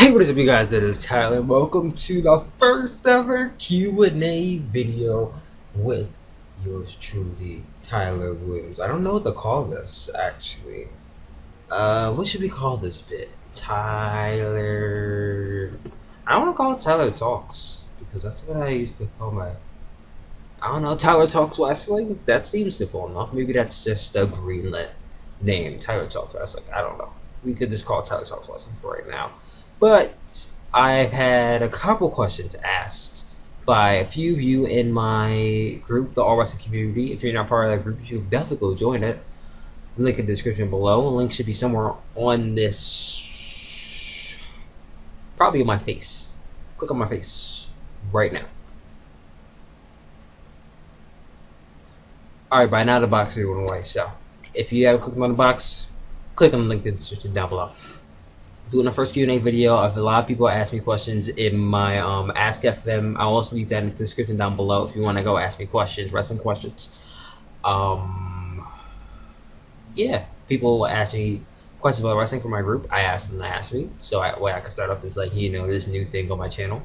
Hey, what is up, you guys? It is Tyler. Welcome to the first ever Q&A video with yours truly, Tyler Williams. I don't know what to call this, actually. What should we call this bit? Tyler... I want to call it Tyler Talks, because that's what I used to call my... I don't know, Tyler Talks Wrestling? That seems simple enough. Maybe that's just a greenlit name, Tyler Talks Wrestling. I don't know. We could just call it Tyler Talks Wrestling for right now. But I've had a couple questions asked by a few of you in my group, the All Wrestling Community. If you're not part of that group, you should definitely go join it. Link in the description below. A link should be somewhere on this, probably on my face. Click on my face right now. Alright, by now the box is going away, so if you haven't clicked on the box, click on the link in the description down below. Doing the first Q&A video. If a lot of people ask me questions in my Ask FM, I'll also leave that in the description down below if you want to go ask me questions, wrestling questions. Yeah, people will ask me questions about wrestling from my group. I ask them to ask me, so way I can start up this, like, you know, this new thing on my channel.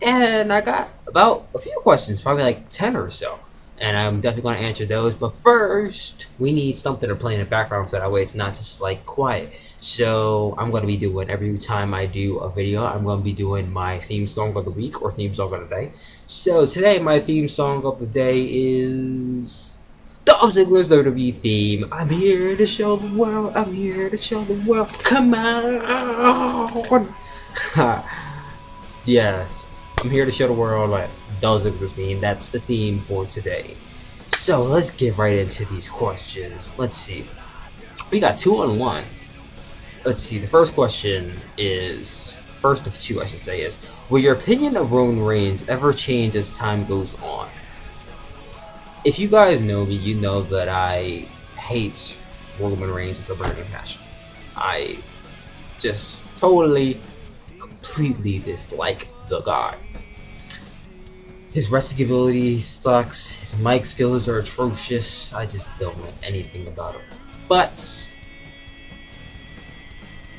And I got about a few questions, probably like 10 or so, and I'm definitely going to answer those. But first, we need something to play in the background so that way it's not just like quiet. So I'm going to be doing, every time I do a video, I'm going to be doing my theme song of the week or theme song of the day. So today my theme song of the day is Dolph Ziggler's WWE theme. I'm here to show the world, I'm here to show the world, come on. Yes, I'm here to show the world like Dolph Ziggler's theme. That's the theme for today. So let's get right into these questions. Let's see. We got 2 on 1. Let's see, the first question is, first of 2 I should say, is, will your opinion of Roman Reigns ever change as time goes on? If you guys know me, you know that I hate Roman Reigns with a burning passion. I just totally, completely dislike the guy. His wrestling ability sucks, his mic skills are atrocious, I just don't like anything about him. But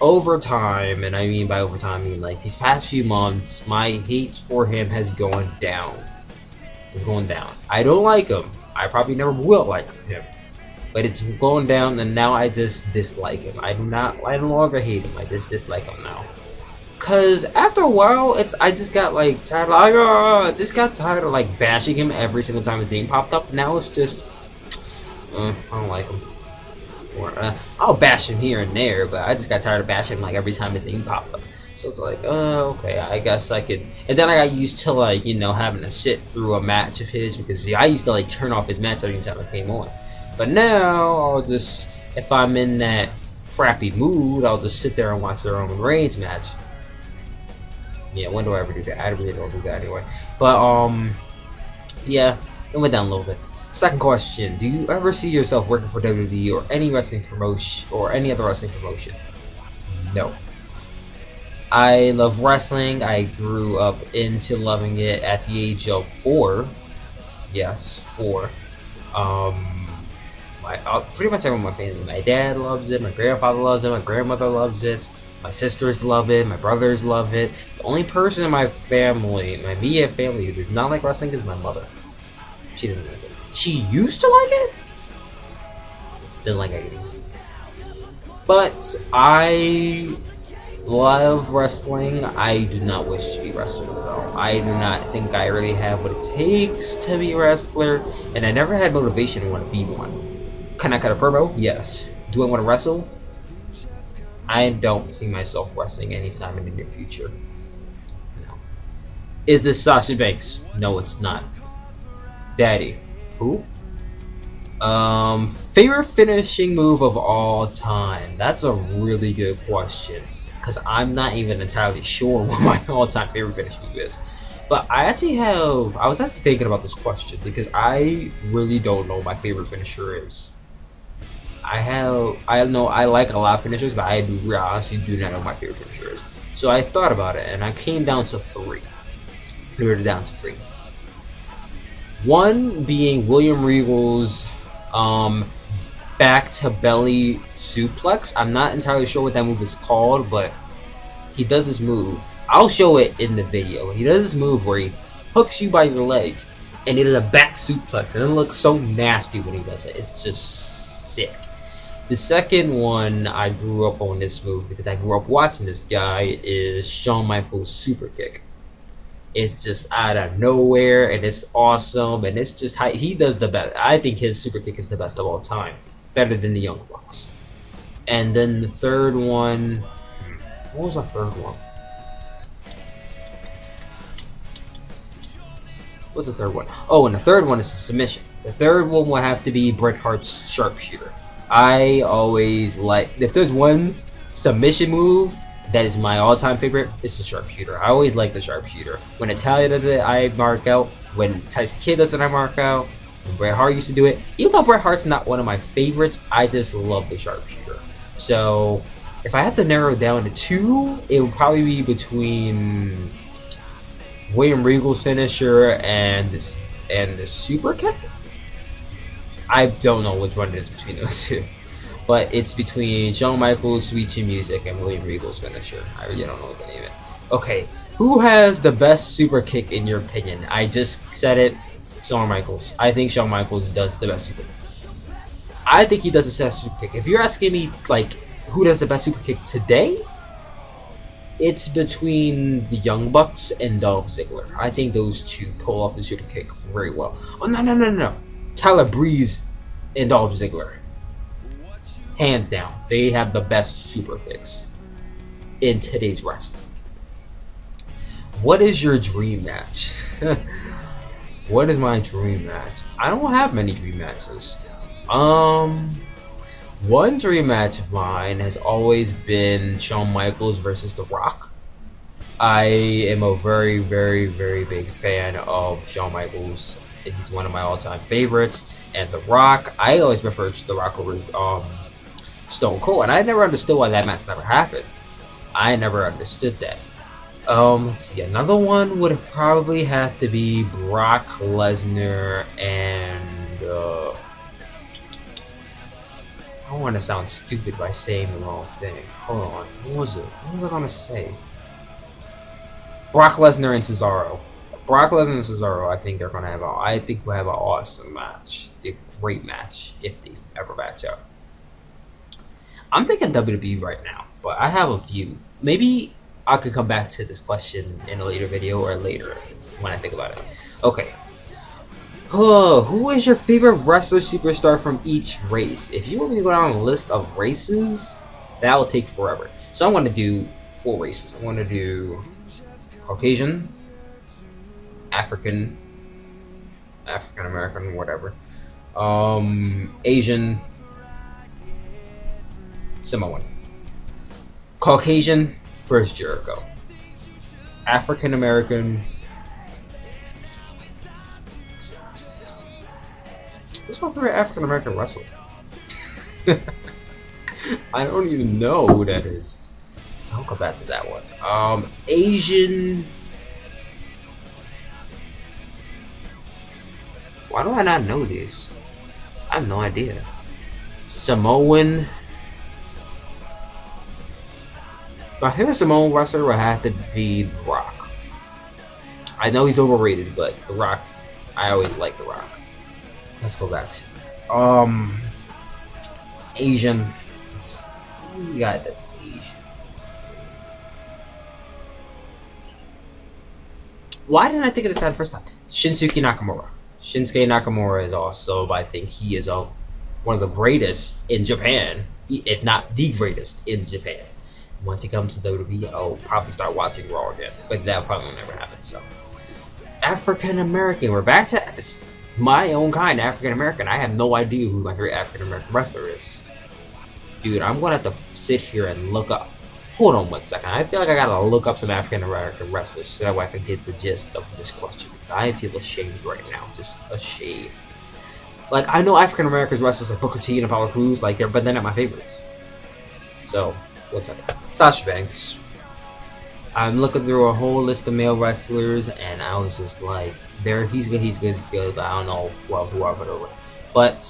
over time, and I mean by over time, I mean like these past few months, my hate for him has gone down. It's going down. I don't like him. I probably never will like him. But it's going down, and now I just dislike him. I no longer hate him. I just dislike him now. Cause after a while, I just got like tired. Got tired of like bashing him every single time his name popped up. Now it's just, I don't like him. I'll bash him here and there, but I just got tired of bashing him like every time his name popped up. So it's like, okay, I guess I could. And then I got used to, like, you know, having to sit through a match of his, because see, I used to like turn off his match every time I came on. But now I'll just, if I'm in that crappy mood, I'll just sit there and watch the Roman Reigns match. Yeah, when do I ever do that? I really don't do that anyway. But yeah, it went down a little bit. Second question, do you ever see yourself working for WWE or any wrestling promotion or any other wrestling promotion? No. I love wrestling. I grew up into loving it at the age of 4. Yes, 4. Pretty much everyone in my family. My dad loves it, my grandfather loves it, my grandmother loves it, my sisters love it, my brothers love it. The only person in my family, my immediate family, who does not like wrestling is my mother. She doesn't like it. She used to like it, didn't like it. But I love wrestling. I do not wish to be a wrestler though. I do not think I really have what it takes to be a wrestler, and I never had motivation to want to be one. Can I cut a promo? Yes. Do I want to wrestle? I don't see myself wrestling anytime in the near future. No. Is this Sasha Banks? No, it's not. Daddy. Who? Favorite finishing move of all time? That's a really good question, because I'm not even entirely sure what my all-time favorite finishing move is. But I was actually thinking about this question, because I really don't know what my favorite finisher is. I know I like a lot of finishers, but I honestly do not know what my favorite finisher is. So I thought about it, and I came down to 3. Narrowed it down to 3. One being William Regal's back to belly suplex. I'm not entirely sure what that move is called, but he does this move. I'll show it in the video. He does this move where he hooks you by your leg, and he does a back suplex, and it looks so nasty when he does it. It's just sick. The second one I grew up on this move because I grew up watching this guy is Shawn Michaels' super kick. It's just out of nowhere, and it's awesome, and it's just how he does the best. I think his super kick is the best of all time, better than the Young Bucks. And then the third one, what was the third one? What's the third one? Oh, and the third one is a submission. The third one will have to be Bret Hart's sharpshooter. I always like, if there's one submission move that is my all-time favorite, it's the sharpshooter. I always like the sharpshooter. When Italia does it, I mark out. When Tyson Kidd does it, I mark out. When Bret Hart used to do it, even though Bret Hart's not one of my favorites, I just love the sharpshooter. So if I had to narrow it down to two, it would probably be between William Regal's finisher and the super kick. I don't know which one it is between those two, but it's between Shawn Michaels' Sweet Chin Music and William Regal's finisher. I really don't know what to name it. Okay, who has the best super kick in your opinion? I just said it, Shawn Michaels. I think Shawn Michaels does the best super kick. I think he does the best super kick. If you're asking me, like, who does the best super kick today, it's between the Young Bucks and Dolph Ziggler. I think those two pull off the super kick very well. Oh, no. Tyler Breeze and Dolph Ziggler. Hands down. They have the best super kicks in today's wrestling. What is your dream match? What is my dream match? I don't have many dream matches. One dream match of mine has always been Shawn Michaels versus The Rock. I am a very, very, very big fan of Shawn Michaels. He's one of my all-time favorites. And The Rock, I always preferred The Rock over Stone Cold. And I never understood why that match never happened. I never understood that. Let's see. Another one would have probably had to be Brock Lesnar and I don't want to sound stupid by saying the wrong thing. Hold on. What was it? What was I gonna say? Brock Lesnar and Cesaro. Brock Lesnar and Cesaro. I think they're gonna have I think we'll have an awesome match. A great match if they ever match up. I'm thinking WWE right now, but I have a few. Maybe I could come back to this question in a later video or later when I think about it. Okay. Who is your favorite wrestler superstar from each race? If you want me to go down a list of races, that will take forever. So I'm going to do 4 races. I'm going to do Caucasian, African American, whatever, Asian, Samoan. Caucasian, first Jericho. African American. Who's my favorite African American wrestler? I don't even know who that is. I'll go back to that one. Asian. Why do I not know these? I have no idea. Samoan. My favorite Samoan wrestler would have to be The Rock. I know he's overrated, but The Rock, I always like The Rock. Let's go back to Asian. Who we got that's Asian? Why didn't I think of this guy the first time? Shinsuke Nakamura. Shinsuke Nakamura is also, I think he is one of the greatest in Japan, if not the greatest in Japan. Once he comes to WWE, I'll probably start watching Raw again, but that probably will never happen. So, African American. We're back to my own kind, African American. I have no idea who my favorite African American wrestler is. Dude, I'm gonna have to sit here and look up. Hold on 1 second. I feel like I gotta look up some African American wrestlers so that way I can get the gist of this question. Because I feel ashamed right now, just ashamed. Like, I know African American wrestlers like Booker T and Apollo Crews, like but they're not my favorites. So, 1 second. Sasha Banks. I'm looking through a whole list of male wrestlers, and I was just like, he's good, but I don't know who I put over. But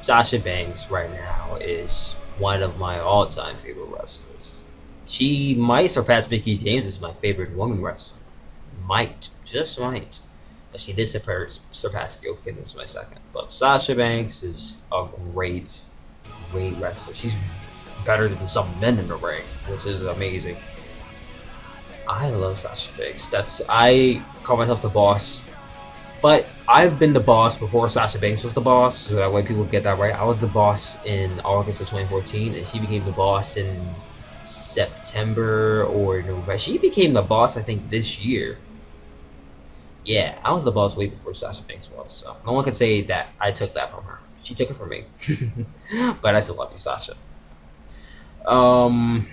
Sasha Banks right now is one of my all-time favorite wrestlers. She might surpass Mickie James as my favorite woman wrestler. Might, just might. But she did surpass Gail Kim as my second. But Sasha Banks is a great wrestler. She's better than some men in the ring, which is amazing. I love Sasha Banks. I call myself the boss. But I've been the boss before Sasha Banks was the boss, so that way people get that right. I was the boss in August of 2014, and she became the boss in September or November. She became the boss, I think, this year. Yeah, I was the boss way before Sasha Banks was, so no one can say that I took that from her. She took it from me. But I still love you, Sasha. Do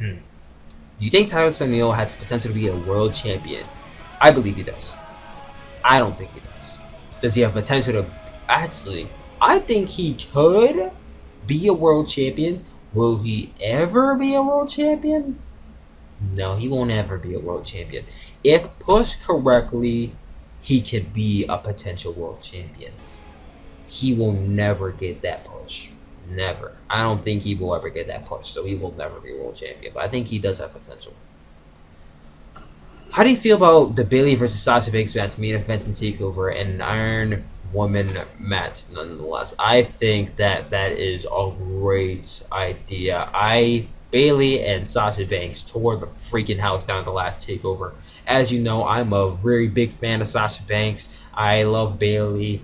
you think Titus O'Neil has the potential to be a world champion? I believe he does. I don't think he does. Does he have potential to... Actually, I think he could be a world champion. Will he ever be a world champion? No, he won't ever be a world champion. If pushed correctly, he could be a potential world champion. He will never get that push. Never. I don't think he will ever get that push, so he will never be a world champion. But I think he does have potential. How do you feel about the Bayley versus Sasha Banks match, main event and takeover, and an Iron Woman match nonetheless? I think that is a great idea. Bayley and Sasha Banks tore the freaking house down the last takeover. As you know, I'm a very big fan of Sasha Banks. I love Bayley.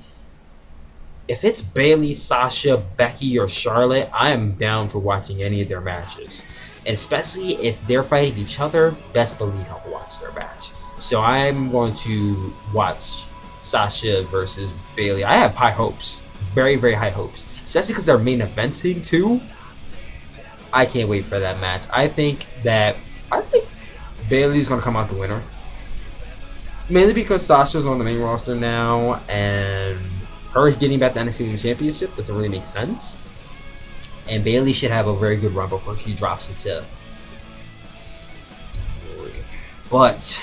If it's Bayley, Sasha, Becky, or Charlotte, I am down for watching any of their matches. And especially if they're fighting each other, best believe I'll watch their match. So I'm going to watch Sasha versus Bayley. I have high hopes. Very, very high hopes. Especially because they're main eventing too. I can't wait for that match. I think Bayley's going to come out the winner. Mainly because Sasha's on the main roster now, and her getting back the NXT Women's Championship doesn't really make sense. And Bayley should have a very good run before she drops it to... But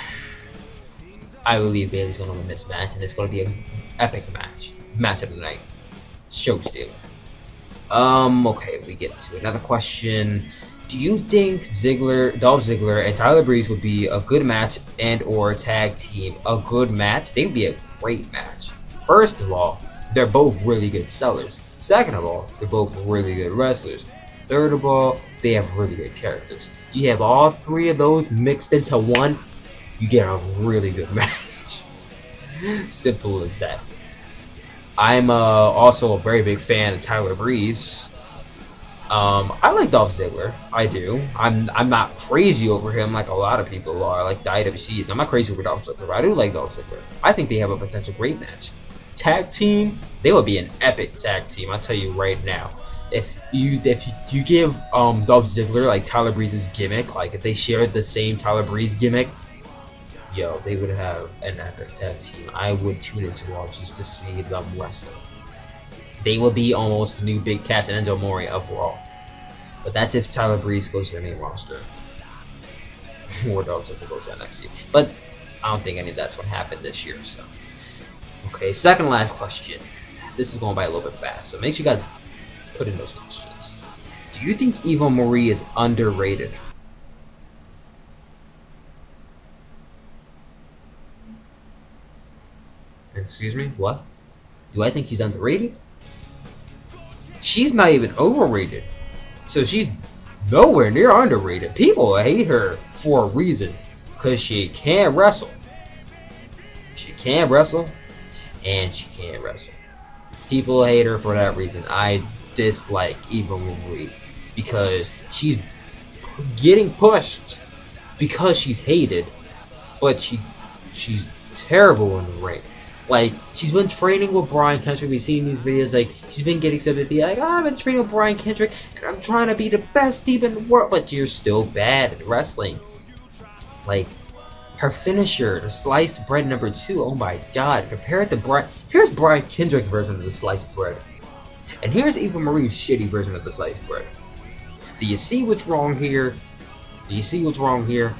I believe Bayley's going to win this match, and it's going to be an epic match. Match of the night. Show stealer. Okay, we get to another question. Do you think Dolph Ziggler and Tyler Breeze would be a good match and or tag team? A good match? They would be a great match. First of all, they're both really good sellers. Second of all, they're both really good wrestlers. Third of all, they have really good characters. You have all three of those mixed into one, you get a really good match. Simple as that. I'm also a very big fan of Tyler Breeze. I like Dolph Ziggler. I do. I'm not crazy over him like a lot of people are, like the IWCs. I'm not crazy over Dolph Ziggler, but I do like Dolph Ziggler. I think they have a potential great match. Tag team, they would be an epic tag team. I'll tell you right now. If you give Dolph Ziggler like Tyler Breeze's gimmick, like if they shared the same Tyler Breeze gimmick, yo, they would have an epic tag team. I would tune into all just to see them wrestle. They would be almost the new Big Cass and Enzo Amore of Raw. But that's if Tyler Breeze goes to the main roster. Or Dolph Ziggler goes to NXT. But I don't think any of that's going to happen this year, so. Okay, second last question. This is going by a little bit fast, so make sure you guys put in those questions. Do you think Eva Marie is underrated? Excuse me? What? Do I think she's underrated? She's not even overrated. So she's nowhere near underrated. People hate her for a reason. Because she can't wrestle. She can't wrestle. And she can't wrestle. People hate her for that reason. I dislike Eva Marie because she's getting pushed because she's hated, but she's terrible in the ring. Like, she's been training with Brian Kendrick. We've seen these videos. Like, she's been getting sympathy. Like, oh, I've been training with Brian Kendrick, and I'm trying to be the best team in the world, but you're still bad at wrestling. Like, her finisher, the sliced bread number 2, oh my god, compare it to Brian. Here's Brian Kendrick's version of the sliced bread. And here's Eva Marie's shitty version of the sliced bread. Do you see what's wrong here? Do you see what's wrong here?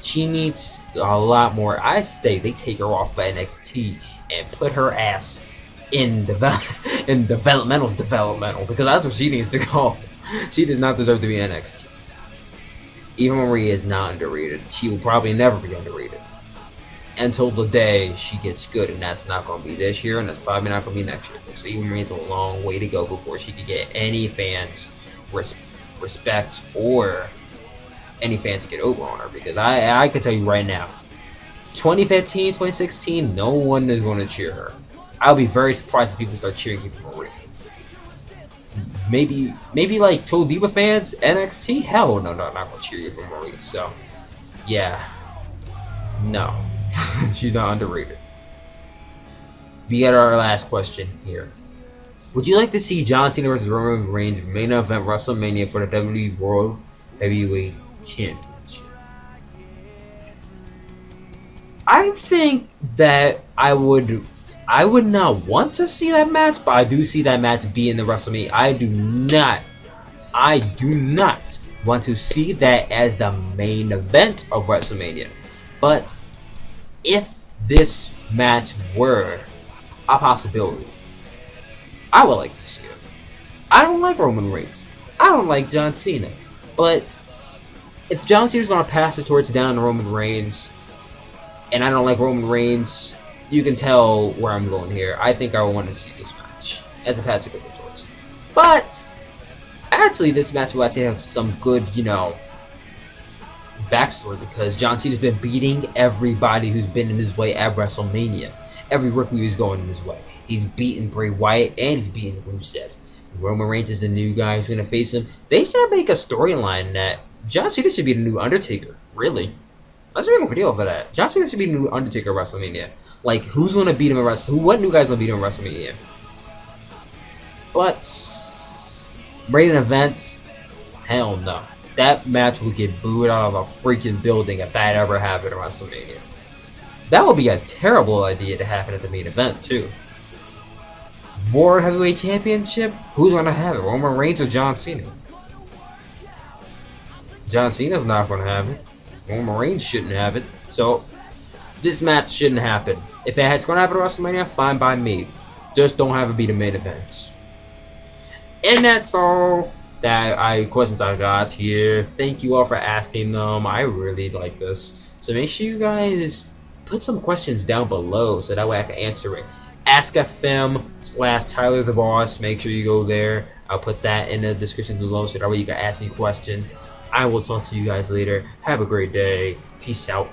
She needs a lot more. I say they take her off of NXT and put her ass in developmental, because that's what she needs to go. She does not deserve to be NXT. Eva Marie is not underrated. She will probably never be underrated until the day she gets good, and that's not going to be this year, and that's probably not going to be next year. So Eva Marie has a long way to go before she can get any fans respect or any fans to get over on her. Because I can tell you right now, 2015, 2016, no one is going to cheer her. I'll be very surprised if people start cheering Eva Marie. Maybe like Total Diva fans, NXT, hell no, not gonna cheer Eva Marie. So, yeah, no, she's not underrated. We got our last question here. Would you like to see John Cena versus Roman Reigns main event WrestleMania for the WWE World Heavyweight Championship? I think that I would not want to see that match, but I do see that match be in the WrestleMania. I do not want to see that as the main event of WrestleMania. But if this match were a possibility, I would like to see it. I don't like Roman Reigns. I don't like John Cena. But if John Cena's going to pass the torch down to Roman Reigns, and I don't like Roman Reigns, you can tell where I'm going here. I think I want to see this match as a pass to the torch. But actually, this match will actually have some good, backstory, because John Cena's been beating everybody who's been in his way at WrestleMania. Every rookie who's going in his way. He's beaten Bray Wyatt and he's beaten Rusev. Roman Reigns is the new guy who's going to face him. They should make a storyline that John Cena should be the new Undertaker. Really. Let's make a video for that. John Cena should be the new Undertaker at WrestleMania. Like, who's going to beat him at WrestleMania? What new guy's going to beat him at WrestleMania? But, rated event, hell no. That match would get booed out of a freaking building if that ever happened at WrestleMania. That would be a terrible idea to happen at the main event, too. World Heavyweight Championship? Who's going to have it? Roman Reigns or John Cena? John Cena's not going to have it. Roman Reigns shouldn't have it. So, this match shouldn't happen. If it's going to happen at WrestleMania, fine by me. Just don't have it be the main event. And that's all questions I got here. Thank you all for asking them. I really like this. So make sure you guys put some questions down below so that way I can answer it. AskFM/Tyler the Boss. Make sure you go there. I'll put that in the description below so that way you can ask me questions. I will talk to you guys later. Have a great day. Peace out.